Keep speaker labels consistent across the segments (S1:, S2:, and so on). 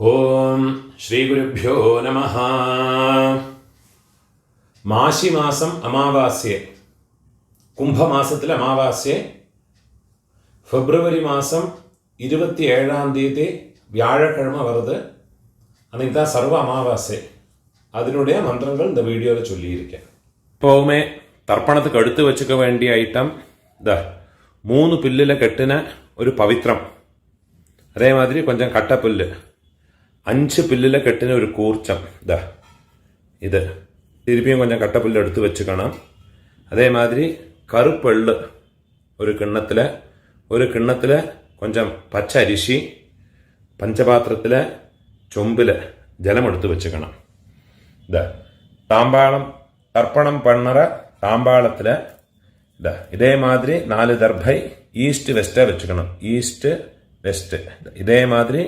S1: ഓം ശ്രീ ഗുരുഭ്യോ നമഃ. മാശിമാസം അമാവാസ്യ, കുംഭമാസത്തിലെ അമാവാസ്യ ഫെബ്രുവരി മാസം 27-ാം തീയതി வியாழக்கிழமை வருது. அன்றைக்கி தான் சர்வ அமாவாசை. அதனுடைய மந்திரங்கள் இந்த வீடியோவில் சொல்லியிருக்கேன். எப்போவுமே தர்ப்பணத்துக்கு எடுத்து வச்சுக்க வேண்டிய ஐட்டம் இந்த 3 பில்லில் கெட்டின ஒரு பவித்திரம், அதே மாதிரி கொஞ்சம் கட்டப்புல்லு, 5 பில்லில் கெட்டின ஒரு கூர்ச்சம், இது திருப்பியும் கொஞ்சம் கட்டப்புல்லு எடுத்து வச்சுக்கணும். அதே மாதிரி கருப்பெள்ளு ஒரு கிண்ணத்தில் கொஞ்சம் பச்சை அரிசி, பஞ்சபாத்திரத்தில் சொம்பில் ஜலம் எடுத்து வச்சுக்கணும். தாம்பாளம் தர்ப்பணம் பண்ணுற தாம்பாளத்தில் இதே மாதிரி 4 தர்பை ஈஸ்ட் வெஸ்ட்டை வச்சுக்கணும். ஈஸ்ட்டு வெஸ்ட்டு இதே மாதிரி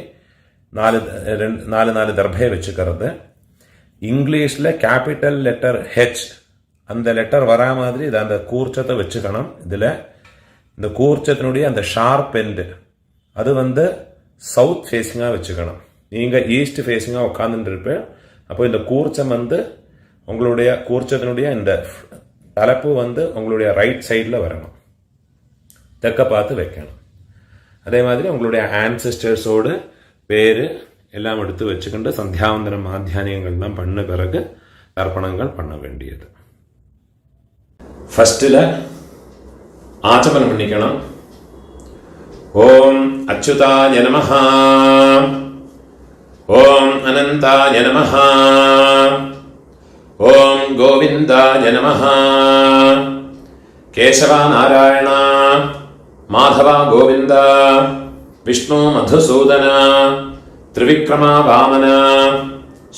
S1: 4 தர்பையை வச்சுக்கிறது. இங்கிலீஷில் கேபிட்டல் லெட்டர் ஹெச், அந்த லெட்டர் வரா மாதிரி இதை அந்த கூர்ச்சத்தை வச்சுக்கணும். இதில் இந்த கூர்ச்சத்தினுடைய அந்த ஷார்ப் எண்டு அது சவுத் ஃபேஸிங்காக வச்சுக்கணும். நீங்கள் ஈஸ்ட் ஃபேஸிங்காக உட்காந்துருப்பேன். அப்போ இந்த கூர்ச்சம் உங்களுடைய கூர்ச்சத்தினுடைய இந்த தலைப்பு உங்களுடைய ரைட் சைடில் வரணும், தெற்க பார்த்து வைக்கணும். அதே மாதிரி உங்களுடைய ஆன்செஸ்டர்ஸோடு பேர் எல்லாம் எடுத்து வச்சுக்கிட்டு சந்தியாவந்தனம் மாத்தியானியங்கள்லாம் பண்ண பிறகு தர்ப்பணங்கள் பண்ண வேண்டியது. ஃபஸ்ட்டில் ஆச்சமனம் பண்ணிக்கணும். ஓம் அச்சுதாய நமஹ, ஓம் அனந்தாய நமஹ, ஓம் கோவிந்தாய நமஹ, கேசவா நாராயண மாதவா கோவிந்த, விஷ்ணு மதுசூதன, திரிவிக்ரமா வாமன,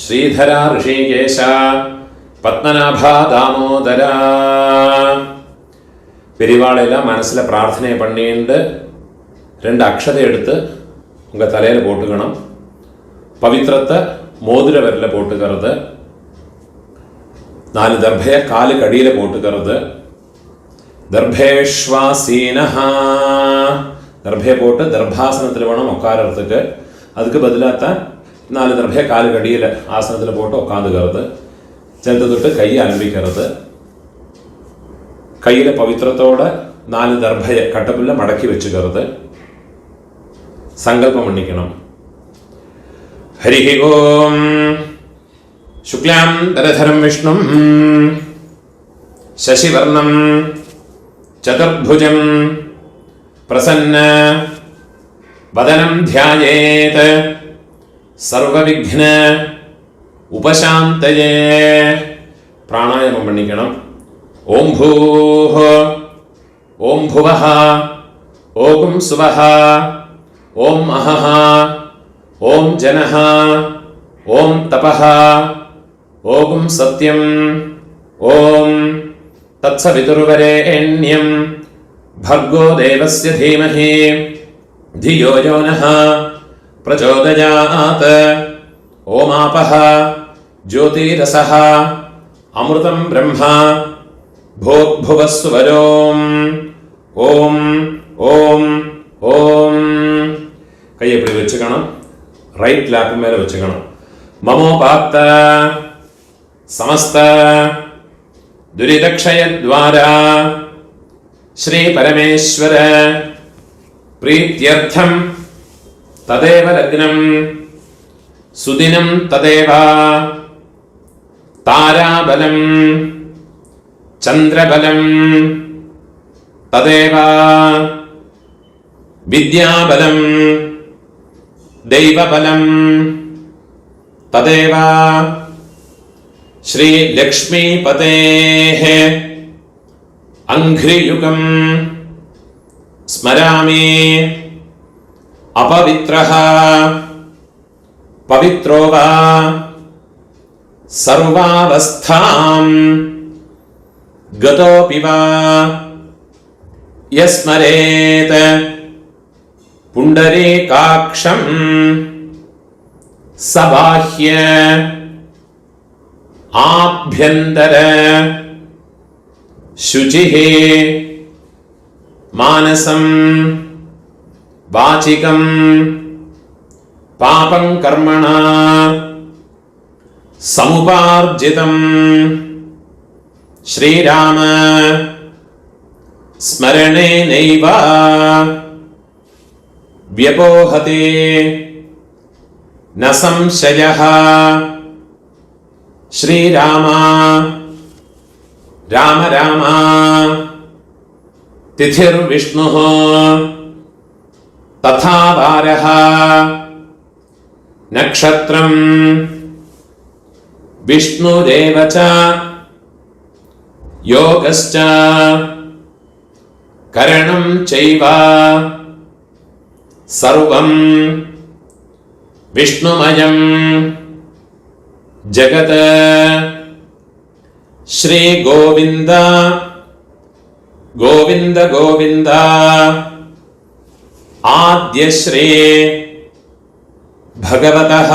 S1: ஸ்ரீதரா ரிஷிகேஷ, பத்மநாபா தாமோதரா. பெரியவாளெல்லாம் மனசில் பிரார்த்தனை பண்ணிட்டு 2 அக்ஷதை எடுத்து உங்கள் தலையில் போட்டுக்கணும். பவித்திரத்தை மோதிர விரலில் போட்டுக்கிறது. 4 தர்பையை காலுக்கு அடியில் போட்டுக்கிறது. தர்பேஷ்வாசீனஹா, தர்பையை போட்டு தர்பாசனத்தில் வேணும் உட்காரத்துக்கு. அதுக்கு பதிலாகத்தான் 4 தர்பையை காலுக்கு அடியில் ஆசனத்தில் போட்டு உட்காந்துக்கிறது. சேர்த்து தொட்டு கையை அலம்பிக்கிறது. கையில் பவித்திரத்தோட 4 தர்பையை கட்டப்புல்ல மடக்கி வச்சுக்கிறது. சங்கல்பம் பண்ணிக்கணும். ஹரிஹி ஓம் சுக்லாம் தரதரம் விஷ்ணும் சசிவர்ணம் சதுர்புஜம் பிரசன்ன வதனம் தியாயேத் சர்வவிக்ன உபசாந்தயே. பிராணாயாமம் பண்ணிக்கணும். ஓம் பூஹ, ஓம் புவஹ, ஓம் சுவஹ, ஓம் அஹஹ, ஓம் ஜனஹ, ஓம் தபஹ, ஓம் சத்யம், ஓம் தத்சவிதுர்வரேண்யம் भर्गो देवस्य धीमहि धियो यो नः प्रचोदयात्. ओमापः ज्योतिरसः अमृतं ब्रह्मा भोग्भुवस्वरोम्. ओम ओम ओम. கையை இப்படி வச்சுக்கணும். ரைட் லேப் மேலே வச்சுக்கணும். மமோபாத்த சமஸ்த துரிதக்ஷயத்வாரா ஸ்ரீ பரமேஸ்வர பிரீத்யர்த்தம் ததேவ லக்னம் சுதினம் ததேவ தாராபலம் சந்திரபலம் ததேவ வித்யாபலம் தெய்வபலம் ததேவ ஸ்ரீ லக்ஷ்மீபதேஹ அங்க்ரியுகம் ஸ்மராமி. அபவித்ரஹ பவித்ரோ வா சர்வாவஸ்தாம் கதோபி வா யஸ்மரேத் புண்டரீகாக்ஷம் சபாஹ்ய ஆப்யந்தர शुचिः मानसं वाचिकं पापं कर्मणा समुपार्जितं श्रीराम स्मरणेनैव व्यपोहते न संशयः। श्रीराम राम राम तिथिर्विष्णुः तथा वारः नक्षत्रं विष्णुरेव च योगश्च करणं चैव सर्वं विष्णुमयं जगत्। श्री गोविंद गोविंद गोविंद आद्य श्री भगवतः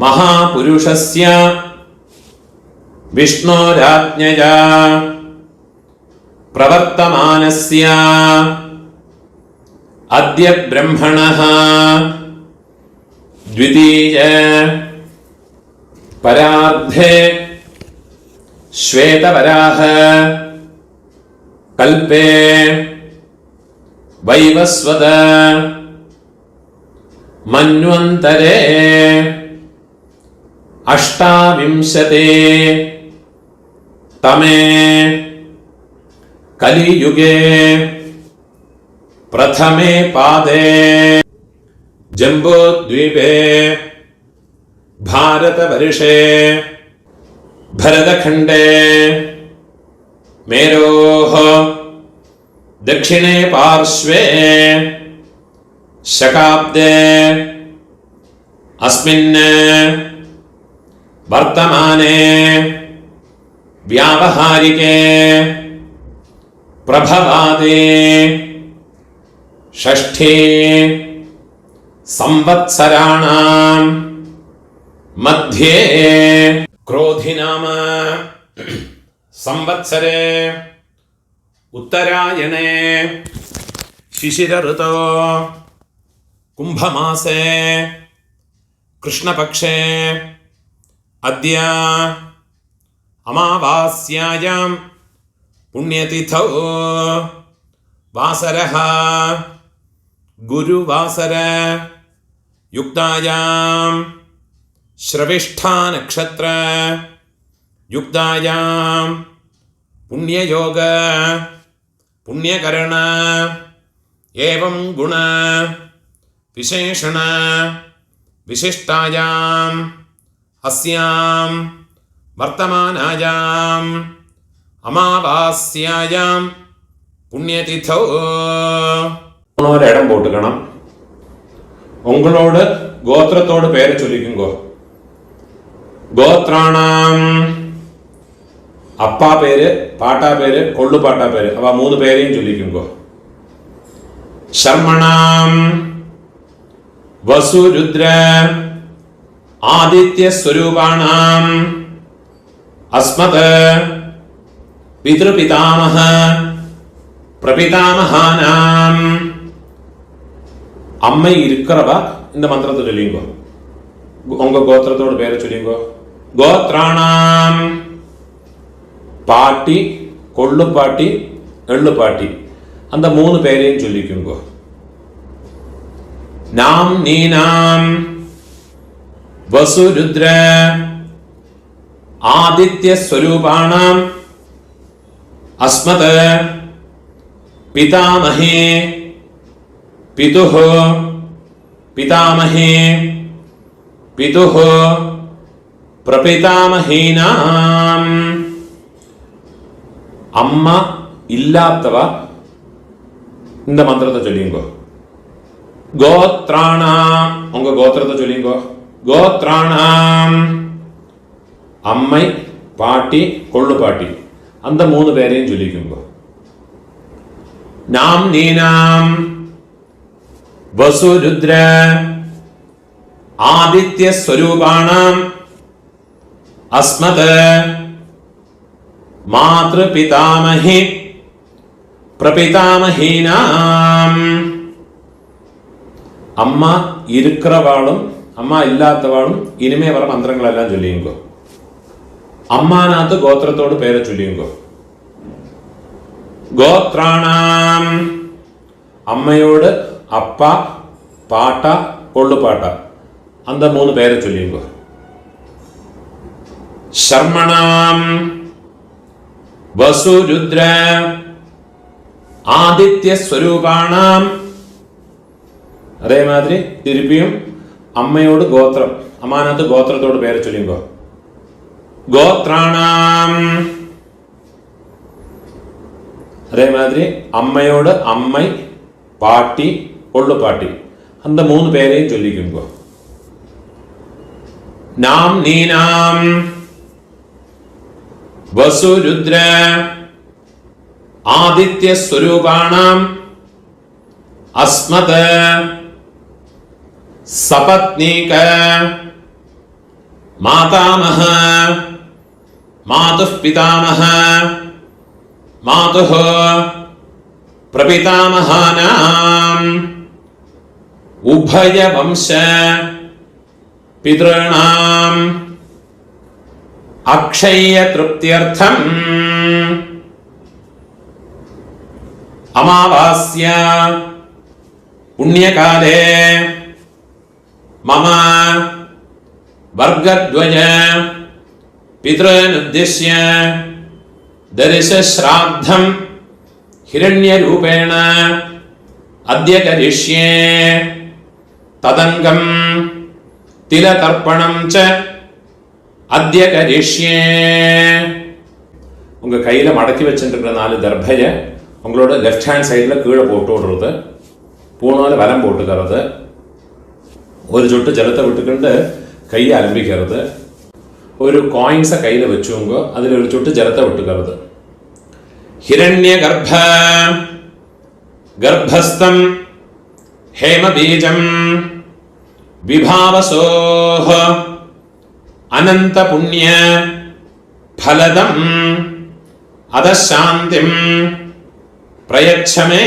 S1: महापुरुषस्य विष्णोराज्ञया प्रवर्तमानस्य अद्य ब्रह्मणः द्वितीय परार्धे श्वेतवराह कल्पे वैवस्वत मन्वन्तरे अष्टाविंशते तमे कलियुगे प्रथमे पादे जम्बूद्वीपे भारतवर्षे भरतखण्डे मेरोः दक्षिणे पार्श्वे शकाब्दे अस्मिन् वर्तमाने व्यावहारिके प्रभवादे षष्ठे संवत्सराणां मध्ये क्रोधिनाम संवत्सरे उत्तरायणे शिशिर ऋतो कुंभमासे कृष्णपक्षे अद्य अमावास्यायां पुण्यतिथौ वासरः गुरुवासर युक्तायां श्रविष्ठा नक्षत्र युक्तायां पुण्ययोग पुण्यकरण एवं गुण विशेषण विशिष्टायाम् अस्यां वर्तमानायाम् अमावास्यायां पुण्यतिथौ இடம் போட்டுக்கணும். உங்களோட கோத்திரத்தோட பேரை சொல்லிக்குங்க. கோத்ராணாம் அப்பா பேரு பாட்டா பேரு கொள்ளு பாட்டா பேரு அவ மூணு பேரையும் சொல்லிக்குங்க. சர்மணாம் வசு ருத்ர आदित्य स्वरूपाणाम् अस्मत् पितृपितामह प्रपितामहानाम् अम्मै इरुक्करवा இந்த மந்திரத்தை சொல்லிங்கோ. உங்க கோத்திரத்தோட பேரை சொல்லிங்கோ. கோத்ராணாம் பாட்டி கொள்ளு பாட்டி எள்ளு பாட்டி அந்த மூணு பேரையும் சொல்லிக்குங்கோ. நாம் நீனாம் वसु रुद्र आदित्य स्वरूपाणाम् अस्मत् पितामहे पितुः पितामहे पितुः प्रपितामहीनाम् अम्मा इल्लात्तव இந்த மந்திரத்தை சொல்லிங்கோ. கோத்ராணாம் உங்க கோத்திரத்தை சொல்லிங்கோ. கோத்ராணாம் அம்மை பாட்டி கொள்ளு பாட்டி அந்த மூணு பேரையும் சொல்லிக்குங்க. நாம் நீனாம் வசு ருத்ர ஆதித்ய ஸ்வரூபாணாம் அஸ்மத் மாத்ரு பிதாமஹி பிரபிதாமஹீனாம் அம்மா இருக்கிறவாளும் அம்மா இல்லாதவாளும் இனிமே வர மந்திரங்கள் எல்லாம் சொல்லியுங்கோ. அம்மானாத்து கோத்திரத்தோடு பேரை சொல்லியுங்கோ. கோத்ராணாம் அம்மையோடு அப்பா, பாட்டா, கொள்ளு பாட்டா, அந்த 3 பேரை சொல்லியுங்கோ. சர்மணாம் வசு ருத்ர ஆதித்ய ஸ்வரூபாணாம். அதே மாதிரி திருப்பியும் அம்மையோடு கோத்திரம், அம்மானாத்து கோத்திரத்தோடு பேரை சொல்லியுங்கோ. கோத்ராணாம் அதே மாதிரி அம்மையோடு அம்மை, பாட்டி, கொள்ளு பாட்டி, அந்த 3 பேரையும் சொல்லிக்குங்கோ. நாம் நீனாம் வசு ருத்ர ஆதித்ய ஸ்வரூபாணாம் அஸ்மத் சபத்னீக மாதாமஹ மாதுः பிதாமஹ மாதுः பிரபிதாமஹானாம் உபய வம்ச பித்ருணாம் அக்ஷய திருப்தியர்த்தம் அமாவாஸ்யா புண்ணியகாலே மம வர்கத்வய பித்ருனுத்திஷ்ய தரிசஸ்ராத்தம் ஹிரண்யரூபேண அத்ய கரிஷ்யே ததங்கம் திலதர்ப்பணம் ச அத்ய கரிஷ்யே. உங்க கையில மடக்கி வச்சுருக்கிற 4 தர்பைய உங்களோட லெஃப்ட் ஹேண்ட் சைடில் கீழே போட்டு விடுறது, பூணால் வலம் போட்டுக்கிறது, ஒரு சொட்டு ஜலத்தை விட்டுக்கிட்டு கையை அலம்பிக்கிறது, ஒரு காயின்ஸை கையில் வச்சுங்க, அதில் ஒரு சொட்டு ஜலத்தை விட்டுக்கிறது. ஹிரண்ய கர்ப்ப கர்ப்பஸ்தம் ஹேமபீஜம் விபாவசோஹ அனந்த புண்ணிய ஃபலதம் அதசாந்திம் பிரயச்சமே.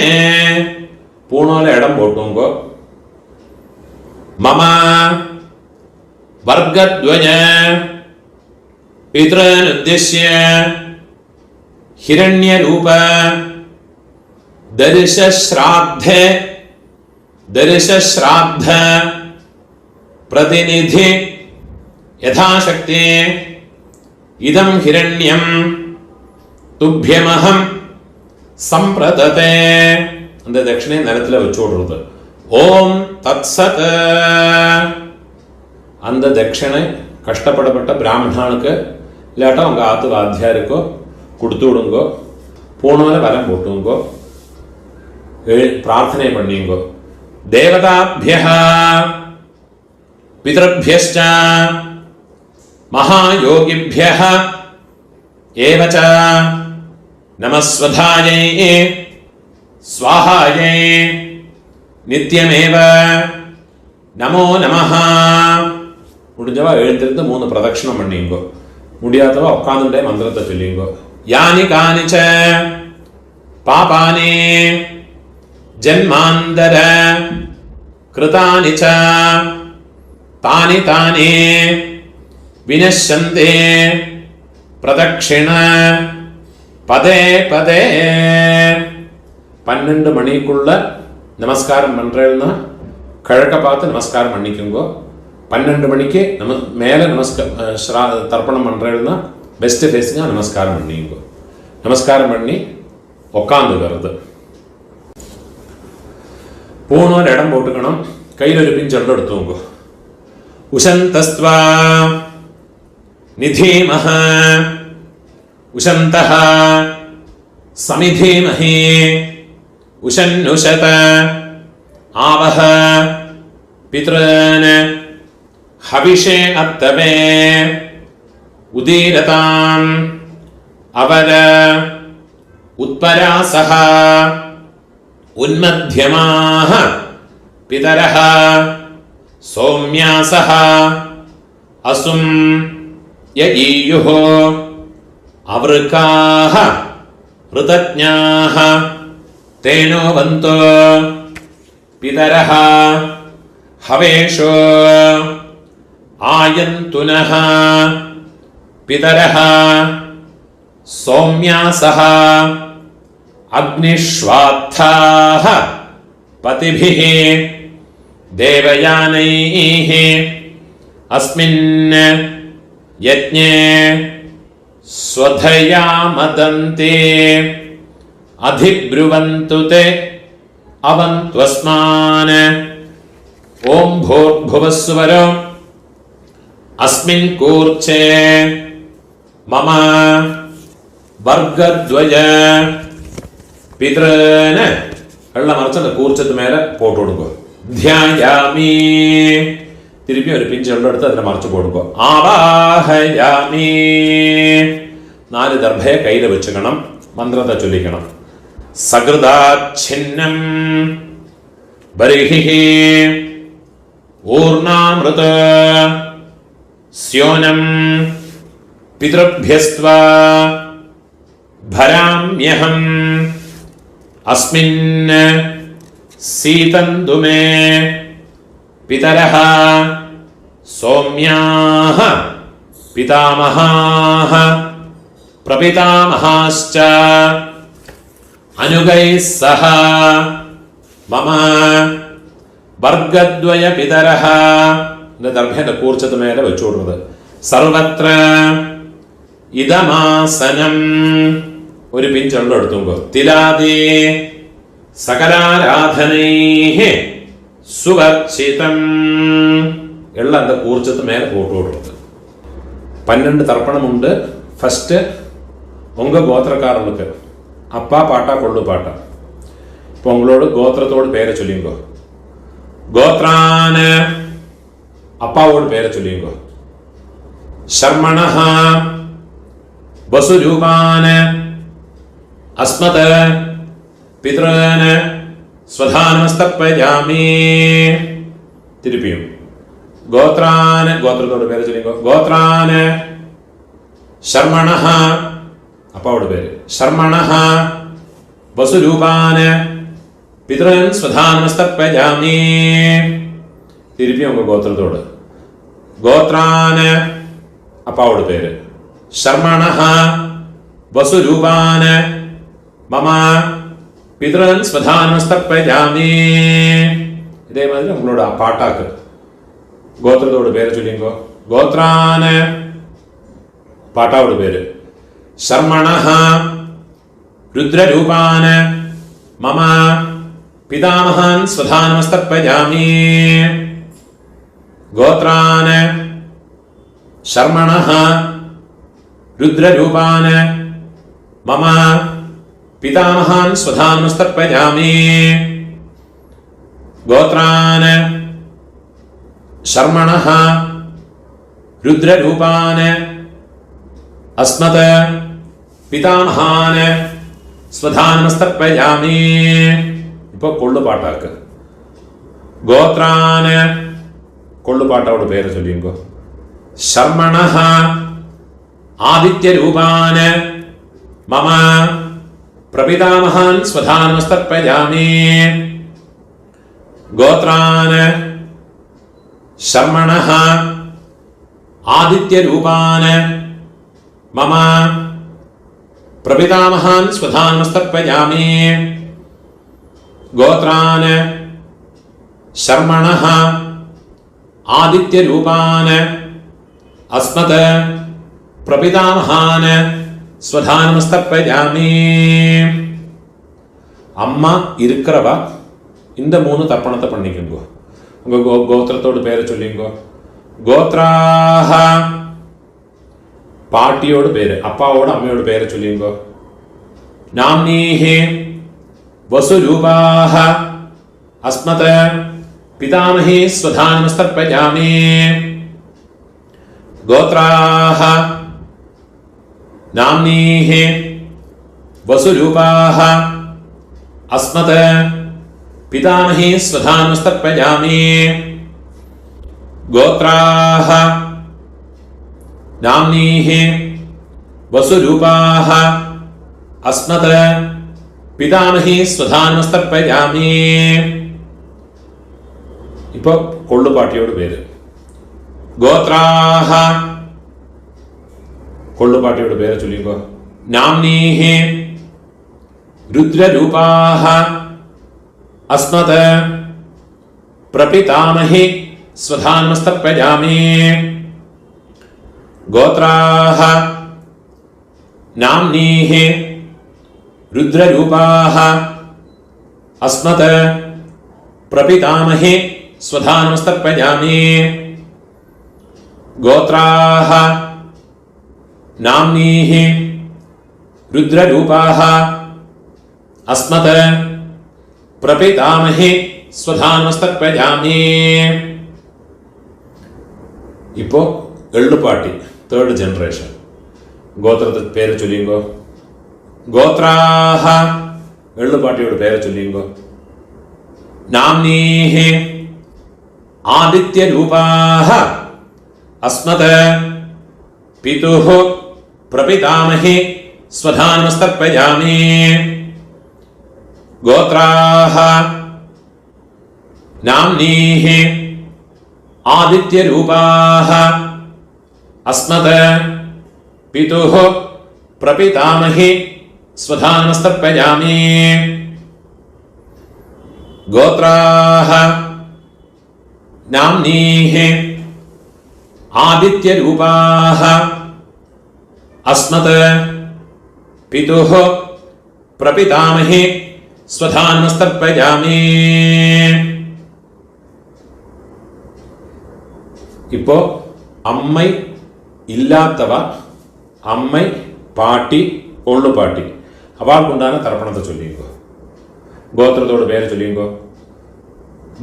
S1: பூணால இடம் போட்டுங்கோ. மம வர்கத்வய பித்ருனுத்திஷ்ய ஹிரண்யரூப தரிசஸ்ராத்த பிரதிநிதி யதாசக்தி இதம் ஹிரண்யம் துப்யமஹம் சம்பிரததே. அந்த தட்சிணை நிலத்தில் வச்சு விடுறது. ஓம் தத்சத். அந்த தட்சிணை கஷ்டப்படப்பட்ட பிராமணனுக்கு இல்லாட்டா உங்க ஆத்து வாத்தியாருக்கோ கொடுத்து விடுங்கோ. பூணால வலம் போட்டுங்கோ, பிரார்த்தனை பண்ணிங்கோ. தேவதாபியः பிதృभ्यश्च மகாயோகிभ्यः ஏவ ச நமஸ்வதாயை ஸ்வாஹாயை நித்யமேவ நமோ நமஹ. முடிஞ்சவா எழுந்திருந்து 3 பிரதட்சணம் பண்ணிங்கோ. முடியாதவா உட்கார்ந்துட்டே மந்திரத்தை சொல்லிங்கோ. யானி கானிச்ச பாபானி ஜன்மாந்தர கிருதானி ச தானி தானி வினஷ்யந்தே பிரதட்சிண பதே பதே. 12 மணிக்குள்ள நமஸ்காரம் பண்றேன்னா கிழக்க பார்த்து நமஸ்காரம் பண்ணிக்குங்கோ. 12 மணிக்கு மேலே தர்ப்பணம் பண்றேன்னா பெஸ்ட் ஃபேஸிங்க நமஸ்காரம் பண்ணிங்கோ. நமஸ்காரம் பண்ணி உக்காந்துக்கிறது. பூணூர் இடம் போட்டுக்கணும். கையில் ஒரு பிஞ்சொல்ல எடுத்துங்கோ. உஷந்தஸ்த்வா நிதீமஹ உஷந்தஹ சமிதீமஹி உஷன்னுஷத ஆவஹ பித்ருன் ஹவிஷே அத்தவே உதீரதாம் அவர உத்பராசஹ உன்மத்யமாஹ பிதரஹ சௌம்யாசஹ அசும் யஈயுஹ அவருக்காஹ ருதஜ்ஞாஹ தேனோ வந்தோ பிதரஹ हवेषु आयन्तु नः पितरः सौम्यासः अग्निष्वात्थाः पतिभिः देवयानैः अस्मिन् यज्ञे स्वधया मदन्ते अधिब्रुवन्तु ते अवन्त्वस्मान् ॐ भूर्भुवस्सुवर अस्मिन् कूर्चे मम वर्गद्वय पितॄन् വെള്ളം മറിച്ച് அந்த കൂർച്ചത്ത് മേലെ പോട്ട് കൊടുക്കുക. ധ്യായാമി തിരുപ്പി ഒരു പിഞ്ച് വെള്ളം എടുത്ത് അതിനെ മറിച്ച് കൊടുക്കുക. ആവാഹയാമി 4 ദർഭയെ കയ്യിൽ വെച്ചുക്കണം. മന്ത്രത്തെ ചൊല്ലിക്കണം. സകൃതാച്ഛിന്നം ബർഹിഃ ഊർണാമൃത സ്യോനം പിതൃഭ്യസ്ത്വാ ഭരാമ്യഹം अस्मिन् सीतन्तु मे पितरः सौम्याः पितामहाः प्रपितामहाश्च अनुगैः सह मम वर्गद्वय पितरः ദർഭേന്റെ കൂർച്ചത്ത് മേലെ വെച്ചു കൊടുക്കുന്നത്. സർവത്ര ഇദമാസനം ഒരു പിഞ്ച് വെള്ളം എടുത്തുമ്പോ തിലാദേ സകലാരാധനൈഃ സുവർച്ചിതം എള്ള அந்த കൂർച്ചത്ത് മേലെ போட்டு விடுறது. 12 தர்ப்பணமுண்டு. ஃபர்ஸ்ட் உங்க கோத்திரக்காரங்களுக்கு அப்பா பாட்டா கொள்ளு பாட்டா. இப்போ உங்களோட கோத்திரத்தோட பேரை சொல்லிங்கோ. கோத்ரான அப்பாவோட பேரை சொல்லிங்கோ. சர்மணஹ வசுரூபான अस्मत् पितॄन् स्वधानमस्तर्पयामि. തിരുപ്പിയും ഗോത്രാന് ഗോത്രത്തോട് പേര് ചൊല്ലിക്കോ. ഗോത്രാന് ശർമ്മണഃ അപ്പാவோட പേര് ശർമ്മണഃ വസുരൂപാന് പിതॄൻ സ്വധാനമസ്തർപ്പയാമി. തിരുപ്പിയും ഗോത്രത്തോട് ഗോത്രാന് അപ്പാவோட പേര് ശർമ്മണഃ വസുരൂപാന് മമ പിതൃൻ സ്വധാനമസ്തർപ്പയാമി. ഇതേമാതിരി നമ്മളോട് ആ പാട്ടാക്ക് ഗോത്രത്തോട് പേര് ചൊല്ലിങ്കോ. ഗോത്രാന് പാട്ടാவோட പേര് ശർമ്മണഃ രുദ്രരൂപാന് മമ പിതാമഹാൻ സ്വധാനമസ്തർപ്പയാമി. ഗോത്രാന് ശർമ്മണഃ രുദ്രരൂപാന് മമ പിതാമഹാൻ സ്വധാനമസ്തർപ്പയാമി. ഗോത്രാന് ശർമ്മണഃ രുദ്രരൂപാന് അസ്മത് പിതാമഹാന് സ്വധാനമസ്തർപ്പയാമി. ഇപ്പൊ കൊള്ളുപാട്ടാക്ക്. ഗോത്രാന് കൊള്ളുപാട്ടോട് പേര് ചൊല്ലിങ്കോ. ശർമ്മണഃ ആദിത്യരൂപാന് മമ പ്രപിതാമഹാൻ സ്വധാനമസ്തർപ്പയാമി. ഗോത്രാന് ശർമ്മണഃ ആദിത്യരൂപാന് മമ പ്രപിതാമഹാൻ സ്വധാനമസ്തർപ്പയാമി. ഗോത്രാന് ശർമ്മണഃ ആദിത്യരൂപാന് അസ്മത് പ്രപിതാമഹാന് സ്വധാനമസ്തർപ്പയാമി. அம்மா இருக்கிறவா இந்த 3 தர்ப்பணத்தை பண்ணிக்கோங்க. உங்க கோத்திரத்தோட பேரை சொல்லிங்கோ. கோத்ராஹ பாட்டியோட பேரு அப்பாவோட அம்மையோட பேரை சொல்லிங்கோ. நாம்னீஹி வசுரூபாஹ அஸ்மத் பிதாமஹி ஸ்வதானமஸ்தர்ப்பயாமி. கோத்ராஹ நாம்னீஹி வசுரூபாஹ அஸ்மத் பிதாமஹி ஸ்வதானமஸ்தர்ப்பயாமி. கோத்ராஹ நாம்னீஹி வசுரூபாஹ அஸ்மத் பிதாமஹி ஸ்வதானமஸ்தர்ப்பயாமி. ഇപ്പോൾ കൊള്ളുപാട്ടിയോട് പേര്. ഗോത്രാഹ, കൊള്ളുപാട്ടിയോട് പേര് ചൊല്ലിക്കോ. നാംനീഹി രുദ്രരൂപാഹ അസ്മത് പ്രപിതാമഹി സ്വധാനമസ്തപ്യജാമി. ഗോത്രാഹ നാംനീഹി രുദ്രരൂപാഹ അസ്മത് പ്രപിതാമഹി സ്വധാനമസ്തപ്യജാമി. ഗോത്രാഹ നാംനീഹി രുദ്രരൂപാഹ അസ്മത് പ്രപിതാമഹി സ്വധാനമസ്തപ്യജാമി. ഇപ്പോ എള്ളുപാട്ടി, തേർഡ് ജനറേഷൻ. ഗോത്രത്തെ പേര് ചൊല്ലിങ്കോ. ഗോത്രാഹ, എള്ളുപാട്ടിയോട് പേര് ചൊല്ലിങ്കോ. നാംനീഹി ആദിത്യരൂപാഹ അസ്മത് പിതുഃ പ്രപിതാമഹി സ്വധാനമസ്തപ്യജാമി. ഗോത്രാഹ നാംനീഹി ആദിത്യരൂപാഹ അസ്മത് പിതുഃ പ്രപിതാമഹി സ്വധാനമസ്തപ്യജാമി. ഗോത്രാഹ നാംനീഹി ആദിത്യരൂപാഹ അസ്മത് പിതുഃ പ്രപിതാമഹി സ്വധാനമസ്തപ്യജാമി. ഇപ്പോ അമ്മൈ ഇല്ലാത്തവ, അമ്മൈ പാട്ടി ഒള്ളുപാട്ടി അവൾക്കുണ്ടാകുന്ന തർപ്പണത്തെ ചൊല്ലിക്കോ. ഗോത്രത്തോട് പേര് ചൊല്ലിക്കോ.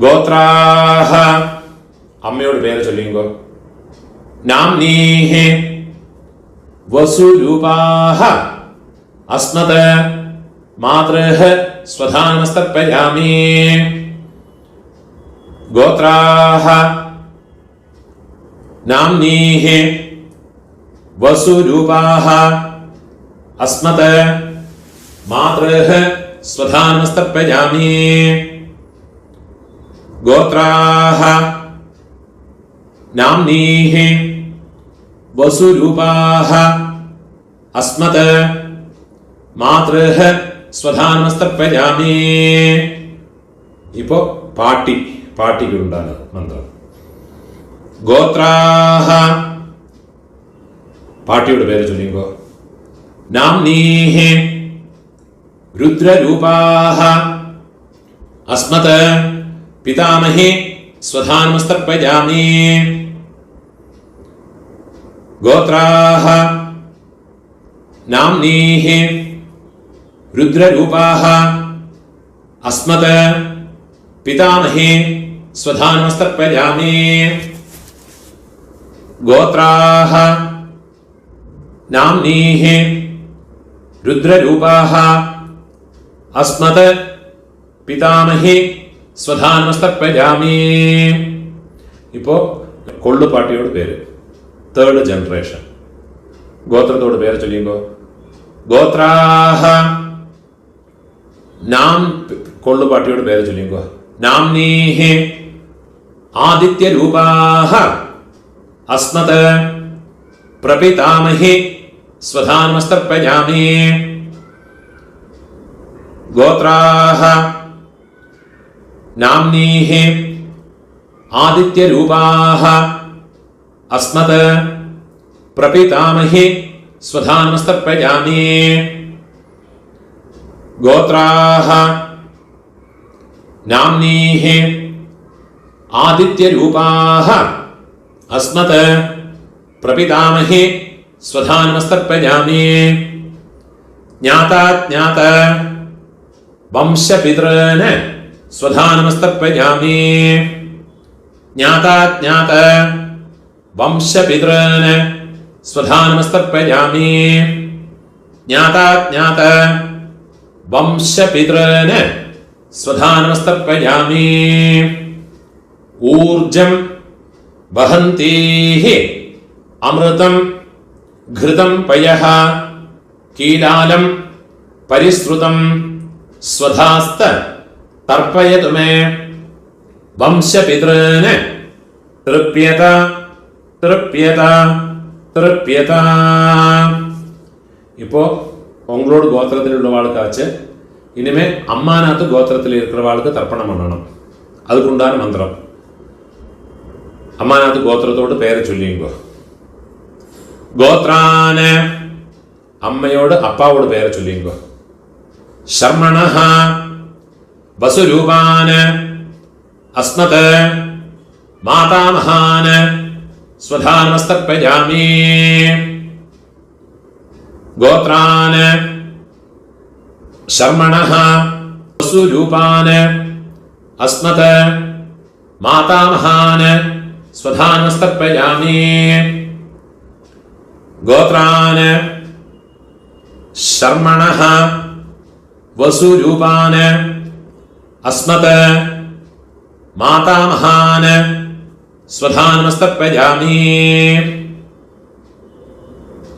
S1: ഗോത്രാഹ, അമ്മയോട് പേര് ചൊല്ലിക്കോ. നാംനീഹി വസുരൂപാഹ അസ്മത് മാതൃഃ സ്വധാനമസ്തപ്യജാമി. ഗോത്രാഹ നാംനീഹി വസുരൂപാഹ അസ്മത് മാതൃഃ സ്വധാനമസ്തപ്യജാമി. ഗോത്രാഹ നാംനീഹി വസുരൂപാഹ അസ്മത് മാതൃഃ സ്വധാനമസ്തപ്യജാമി. ഇപ്പോ പാട്ടിക്കുണ്ടാണ് മന്ത്രം. ഗോത്രാഹ, പാട്ടിയുടെ പേര് ചൊല്ലിക്കോ. നാംനീഹി രുദ്രരൂപാഹ അസ്മത് പിതാമഹി സ്വധാനമസ്തപ്യജാമി. ഗോത്രാഹ നാംനീഹി രുദ്രരൂപാഹ അസ്മത് പിതാമഹി സ്വധാനമസ്തപ്യജാമി. ഗോത്രാഹ നാംനീഹി രുദ്രരൂപാഹ അസ്മത് പിതാമഹി സ്വധാനമസ്തപ്യജാമി. ഇപ്പോ കൊള്ളുപാട്ടിയോട് പേര്, തേർഡ് ജനറേഷൻ. ഗോത്രത്തോട് പേര് ചൊല്ലിക്കോ. ഗോത്രാഹ നാം, കൊള്ളുപാട്ടിയോട് പേര് ചൊല്ലിക്കോ. നാംനീഹി ആദിത്യരൂപാഹ അസ്മത് പ്രപിതാമഹി സ്വധാനമസ്തപ്യജാമി. ഗോത്രാഹ നാംനീഹി ആദിത്യരൂപാഹ അസ്മത് പ്രപിതാമഹി സ്വധാനമസ്തപ്യജാമി. ഗോത്രാഹ നാംനീഹി ആദിത്യരൂപാഹ അസ്മത് പ്രപിതാമഹി സ്വധാനമസ്തപ്യജാമി. ജ്ഞാതാജ്ഞാത വംശപിതॄൻ സ്വധാനമസ്തപ്യജാമി. ജ്ഞാതാജ്ഞാത വംശപിതॄൻ സ്വധാനമസ്തപ്യജാമി. ജ്ഞാതാജ്ഞാത വംശപിതॄൻ സ്വധാനമസ്തപ്യജാമി. ഊർജം വഹന്തീഹി അമൃതം ഘൃതം പയഃ കീലാലം പരിശ്രുതം സ്വധാസ്ത തർപ്പയതു മേ. വംശപിതൃന് തൃപ്യത തൃപ്യത തൃപ്യത. இப்போ உங்களோட கோத்திரத்தில் உள்ளவாளுக்காச்சு இனிமே அம்மாநாத்து கோத்திரத்தில் இருக்கிறவாளுக்கு தர்ப்பணம் பண்ணணும். அதுக்குண்டான மந்திரம். அம்மாநாத்து கோத்திரத்தோடு பேரை சொல்லிங்கோ. கோத்ரான அம்மையோடு அப்பாவோட பேரை சொல்லிங்கோ. சர்மணஹ வசுரூபான அஸ்மத மாதாமகான ஸ்வதானமஸ்தர்ப்பயாமி. गोत्रान शर्मणः वसुरूपान अस्मत् मातामहान स्वधानमस्तर्पयामि. गोत्रान शर्मणः वसुरूपान अस्मत् मातामहान स्वधानमस्तर्पयामि.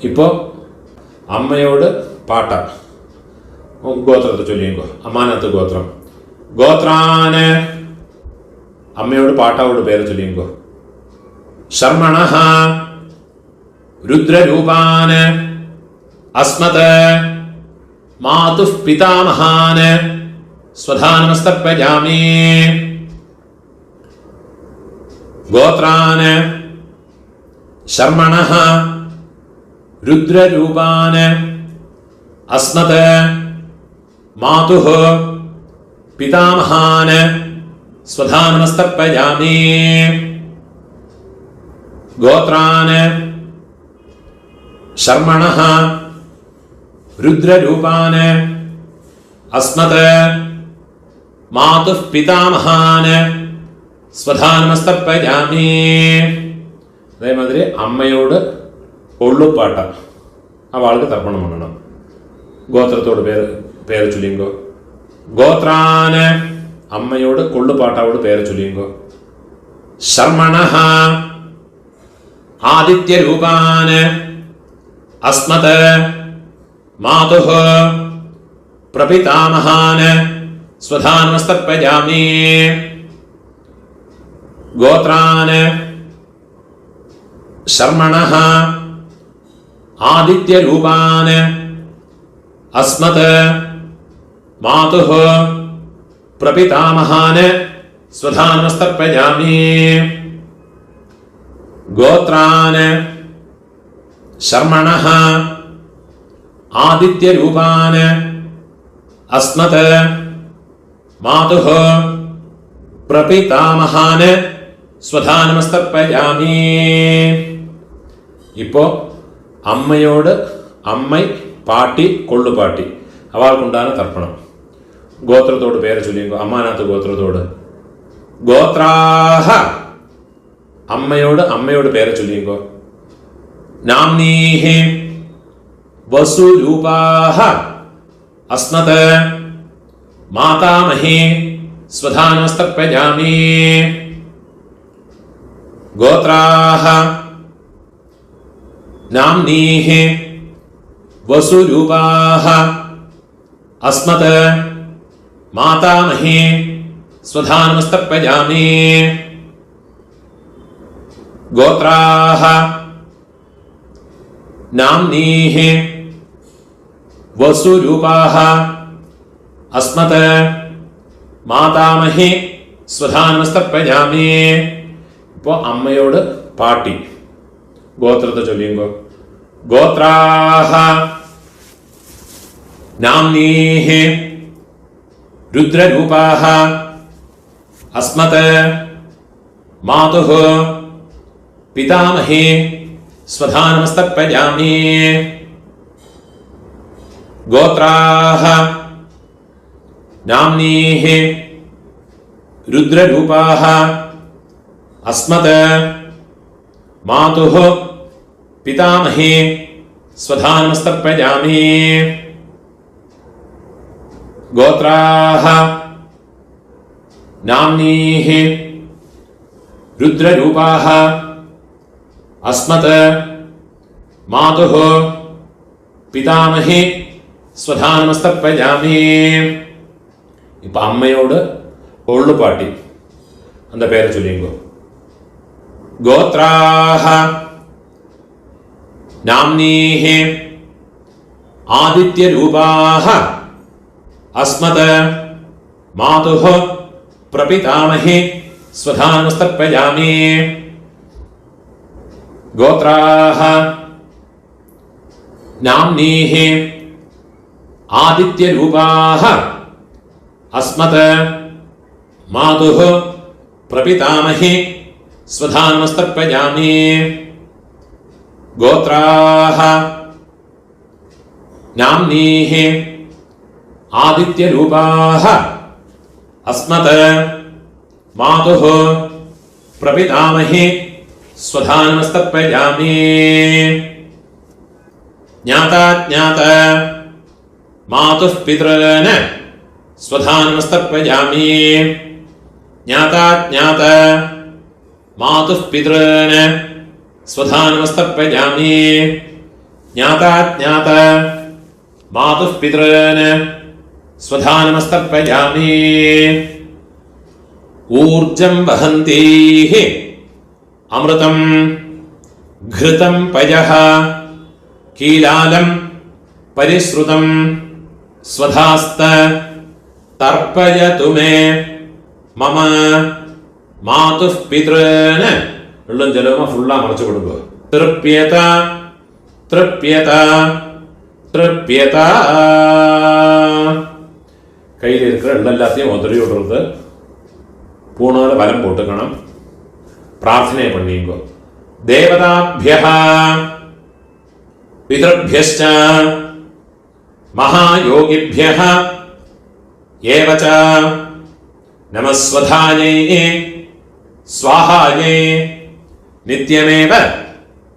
S1: இப்போ അമ്മയോട് പാട്ട ഗോത്രത്തെ ചൊല്ലിക്കോ. അമ്മാനത്ത് ഗോത്രം. ഗോത്രാന് അമ്മയോട് പാട്ടാവോട് പേര് ചൊല്ലിക്കോ. ശർമണഃ രുദ്രരൂപാന് അസ്മത് മാതുഃ പിതാമഹാന് സ്വധാനമസ്തർപ്പയാമി. ഗോത്രാന് ശർമണഃ രുദ്രരൂപാൻ അസ്മത് മാതുഃ പിതാമഹാൻ സ്വധാനമസ്തർപ്പയാമി. ഗോത്രാൻ ശർമണഃ രുദ്രരൂപാൻ അസ്മത് മാതുഃ പിതാമഹാൻ സ്വധാനമസ്തർപ്പയാമി. അതേമാതിരി അമ്മയോട് ഒള്ളുപാട്ട അവൾക്ക് തർപ്പണം பண்ணணும். ഗോത്രത്തോട് പേര് ചൊല്ലിങ്കോ. ഗോത്രാന് അമ്മയോട് കൊള്ളുപാട്ടാവോട് പേര് ചൊല്ലിങ്കോ. ശർമണഃ ആദിത്യരൂപാന് അസ്മത് മാതുഃ പ്രപിതാമഹാന് സ്വധാനമസ്തർപ്പയാമി. ഗോത്രാന് ശർമണഃ ആദിത്യരൂപാൻ അസ്മത് മാതുഃ പ്രപിതാമഹാൻ സ്വധാനമസ്തർപ്പയാമി. ഗോത്രാൻ ശർമണഃ ആദിത്യരൂപാൻ അസ്മത് മാതുഃ പ്രപിതാമഹാൻ സ്വധാനമസ്തർപ്പയാമി. ഇപ്പോ അമ്മയോട് അമ്മൈ പാട്ടി കൊള്ളുപാട്ടി അവൾക്കുണ്ടാകുന്ന തർപ്പണം. ഗോത്രത്തോട് പേര് ചൊല്ലിങ്കോ. അമ്മാനാത്ത് ഗോത്രത്തോട്. ഗോത്രാഹ അമ്മയോട് പേര് ചൊല്ലിങ്കോ. നാംനീഹി വസുരൂപാഹ അസ്മത് മാതാമഹി സ്വധാനമസ്തർപ്പയാമി. ഗോത്രാഹ നാംനീഹി വസുരൂപാഹ അസ്മത് മാതാമഹി സ്വധാനമസ്തർപ്പയാമി. ഗോത്രാഹ നാംനീഹി വസുരൂപാഹ അസ്മത് മാതാമഹി സ്വധാനമസ്തർപ്പയാമി. ഇപ്പോൾ അമ്മയോട് പാട്ടി ഗോത്രത്തെ ചൊല്ലിയുമ്പോ. ഗോത്രാഹ നാംനീഹി രുദ്രരൂപാഹ അസ്മത് മാതുഃ പിതാമഹി സ്വധാനമസ്തർപ്പയാമി. ഗോത്രാഹ നാംനീഹി രുദ്രരൂപാഹ അസ്മത് മാതുഃ പിതാമഹി സ്വധാനമസ്തർപ്പയാമി. ഗോത്രാഹ നാംനീഹി രുദ്രരൂപാഹ അസ്മത് മാതുഃ പിതാമഹി സ്വധാനമസ്തർപ്പയാമി. ഇപ്പൊ അമ്മയോട് ഒള്ളുപാട്ടി அந்த பேரை சொல்லிங்கோ. கோத்ராஹ நாம்னீஹ ஆதித்ய ரூபாஹ அஸ்மத் மாதுஹ பிரபிதாமஹி ஸ்வதானுஸ்தர்ப்பயாமி. கோத்ராஹ நாம்னீஹ ஆதித்ய ரூபாஹ அஸ்மத் மாதுஹ பிரபிதாமஹி ஸ்வதானுஸ்தர்ப்பயாமி. கோத்ராஹ நாம்னீஹ ஆதித்ய ரூபாஹ அஸ்மத் மாதுஹ பிரபிதாமஹி ஸ்வதானுஸ்தர்ப்பயாமி. ஞாதா ஞாத மாதுः பித்ருன் ஸ்வதானுஸ்தர்ப்பயாமி. ஞாதா ஞாத மாதுः பித்ருன் ஸ்வதானுஸ்தர்ப்பயாமி. ஞாதா ஞாத மாதுः பித்ருன் ஸ்வதானுஸ்தர்ப்பயாமி. ஊர்ஜம் வஹந்தீஹ அமிர்தம் घृतं पयः कीलालं परिश्रुतं स्वधास्त तर्पयतु मे मम मातुः पितॄन् எள்ளும் ஜலமா ஃபுல்லா மறைச்சு கொடுங்க. திருப்யத திருப்யத திருப்யத. கையில் இருக்கிற எல்லாத்தையும் உதறி விடுறது. பூனால வலம் போட்டுக்கணும். பிரார்த்தனை பண்ணிங்கோ. தேவதாभ्यः பிதృभ्यश्च महायोगिभ्यः एव च नमस्वधायै स्वाहायै நித்தியமேவ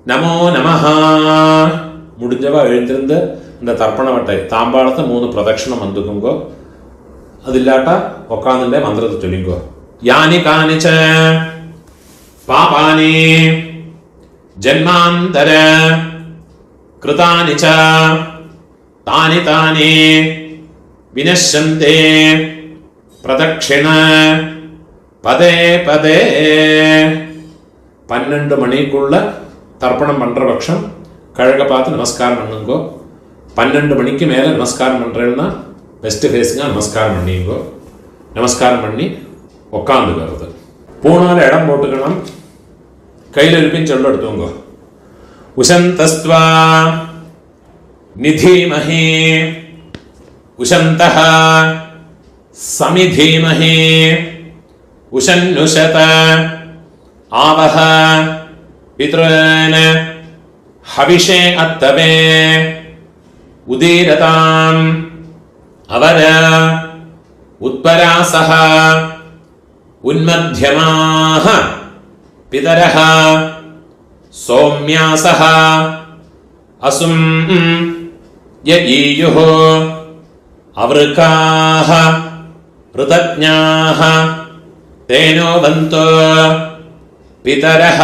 S1: நமோ நமஹ. முடிஞ்சவா எழுந்திருந்து இந்த தர்ப்பண வட்டை தாம்பாளத்தை 3 பிரதட்சணம் வந்துக்குங்கோ. அது இல்லாட்டா உட்காந்துட்டே மந்திரத்தை சொல்லிங்கோ. யானி கானிச்ச பாபானி ஜன்மாந்தர கிருதானி ச தானி தானி வினஷ்யந்தே பிரதக்ஷிண பதே பதே. 12 மணிக்குள்ள தர்ப்பணம் பண்ற பட்சம் கழக பார்த்து நமஸ்காரம் பண்ணுங்கோ. 12 மணிக்கு மேல நமஸ்காரம் பண்றேன்னா பெஸ்ட் ஃபேஸுங்க நமஸ்காரம் பண்ணிங்கோ. நமஸ்காரம் பண்ணி உட்காந்துக்கிறது. பூனால இடம் போட்டுக்கணும். கையில் இருப்பின் சொல்ல எடுத்துங்க. உசந்தஸ்த்வா நிதீமஹி உசந்தஹ சமிதீமஹி உஷன்னுஷத ஆவஹ பித்ருன் ஹவிஷே அத்தவே உதீரதாம் அவர உத்பராசஹ உன்மத்யமாஹ பிதரஹ சௌம்யாசஹ அசும் யஈயுஹ அவருக்காஹ ருதஜ்ஞாஹ தேனோ வந்தோ பிதரஹ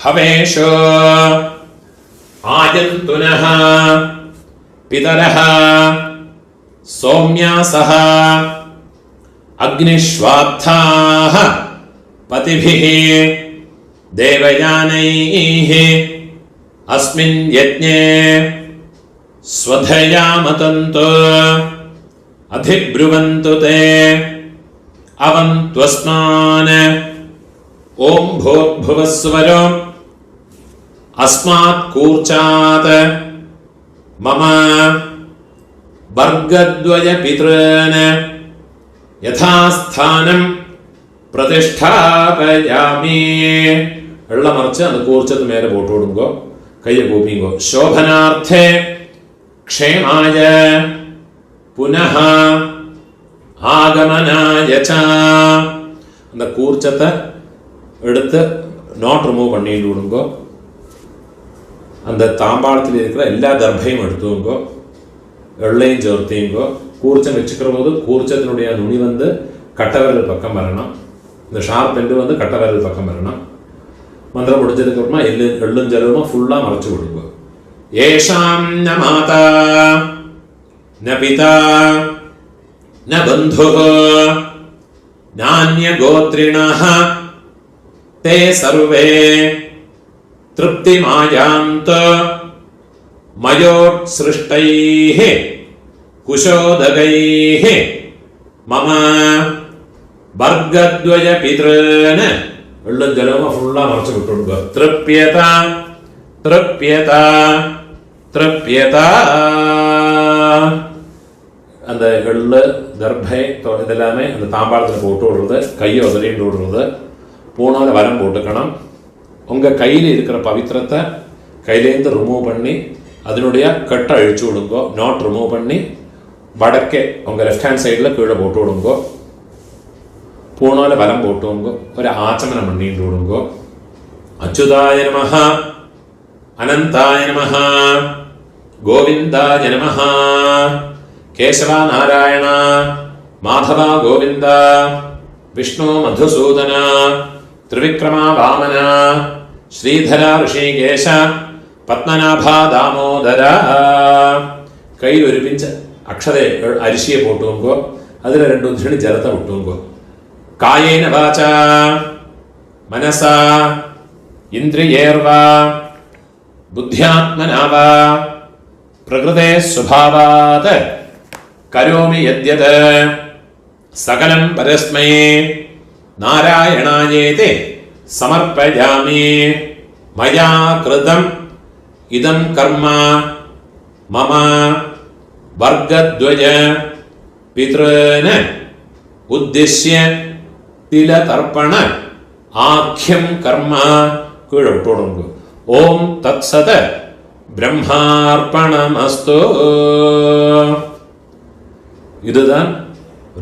S1: ஹவேஷோ ஆயந்துனஹ பிதரஹ சௌம்யாசஹ அக்னிஷ்வாப்தாஹ பதிபிஹ தேவயானைஹ அஸ்மின் யஜ்ஞே ஸ்வதயாமதந்தோ அதிப்ருவந்து தே அவந்த்வஸ்மான் ஓம் பூர்புவஸ்வரோ அஸ்மாத் கூர்ச்சாத் மம வர்கத்வய பித்ருன் யதாஸ்தானம் பிரதிஷ்டாபயாமி. வெள்ளம் மறைச்சு அந்த கூர்ச்சத்து மேலே போட்டு விடுங்கோ. கையை கூப்பிங்கோ. சோபனார்த்தே க்ஷேமாய புனः ஆகமனாய ச. அந்த கூர்ச்சத்தை எடுத்து நாட் ரிமூவ் பண்ணிட்டு விடுங்கோ. அந்த தாம்பாளத்தில் இருக்கிற எல்லா தர்பையும் எடுத்துங்கோ. வெள்ளையும் சேர்த்தீங்கோ. கூர்ச்சம் வச்சுக்கிற போது கூர்ச்சத்தினுடைய நுனி வந்து கட்டவிரல் பக்கம் வரணும். இந்த ஷார்ப் எண்டு வந்து கட்டவிரல் பக்கம் வரணும். மந்திரம் முடிஞ்சதுக்கு அப்புறமா எள்ளும் ஜலமா ஃபுல்லா மறைச்சு விடுங்க. ஏஷாம் ந மாதா ந பிதா ந பந்துः नान्यगोत्रिणः ते सर्वे तृप्तिमायान्त मयोत्सृष्टैः कुशोदगैः मम वर्गद्वय पितॄन् വെള്ളം ജലവും ഫുള്ളാ മറച്ചു വിട്ടുകൊടുക്കുക. തൃപ്യത തൃപ്യത തൃപ്യത. அந்த எள்ளு தர்பை இதெல்லாமே அந்த தாம்பாளத்தில் போட்டு விடுறது, கையை உதறிட்டு விடுறது, பூனால வரம் போட்டுக்கணும். உங்கள் கையில் இருக்கிற பவித்திரத்தை கையிலேருந்து ரிமூவ் பண்ணி அதனுடைய கட்டை அழிச்சு விடுங்கோ. நாட் ரிமூவ் பண்ணி வடக்கே உங்கள் லெஃப்ட் ஹேண்ட் சைடில் கீழே போட்டு விடுங்கோ. பூனால வரம் போட்டுவோங்கோ. ஒரு ஆச்சமனம் பண்ணிட்டு விடுங்கோ. அச்சுதாய நமஹ, அனந்தாய நமஹ, கோவிந்தாய நமஹ, கேசவா நாராயண, மாதவா கோவிந்த, விஷ்ணு மதுசூதன, திரிவிக்ரமா வாமன, ஸ்ரீதரா ഋഷികേശ, പത്മനാഭാ ദാമോദര. കയ്യിൽ ഒരു പിഞ്ച് അക്ഷത അരിശിയെ പോട്ടുവെങ്കോ. അതിൽ 2 ഉദ്ധരണി ജലത്തെ വിട്ടുവെങ്കോ. കായേന വാച മനസാ ഇന്ദ്രിയേർവാ ബുദ്ധ്യാത്മനാവാ പ്രകൃതേ സ്വഭാവാത് കരോമി യദ്യത് സകലം പരസ്മൈ നാരായണായേതി സമർപ്പയാമി. മയാ കൃതം ഇദം കർമ്മ മമ വർഗദ്വയ പിതॄന് ഉദ്ദിശ്യ തിലതർപ്പണ ആഖ്യം കർമ്മ കീഴൊട്ടുടങ്ങും. ഓം തത്സത് பிரம்மார்ப்பணமஸ்து. இதுதான்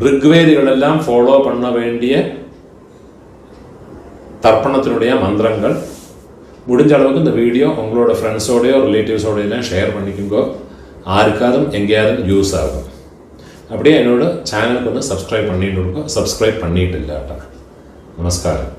S1: ரிக்வேதிகள் எல்லாம் ஃபாலோ பண்ண வேண்டிய தர்ப்பணத்தினுடைய மந்திரங்கள். முடிஞ்ச அளவுக்கு இந்த வீடியோ உங்களோட ஃப்ரெண்ட்ஸோடையோ ரிலேட்டிவ்ஸோடையெல்லாம் ஷேர் பண்ணிக்கோங்க. ஆருக்காதும் எங்கேயாவது யூஸ் ஆகும். அப்படியே என்னோட சேனலுக்கு வந்து சப்ஸ்கிரைப் பண்ணிட்டு இருக்கோம். சப்ஸ்கிரைப் பண்ணிட்டு இல்லாட்டா. நமஸ்காரம்.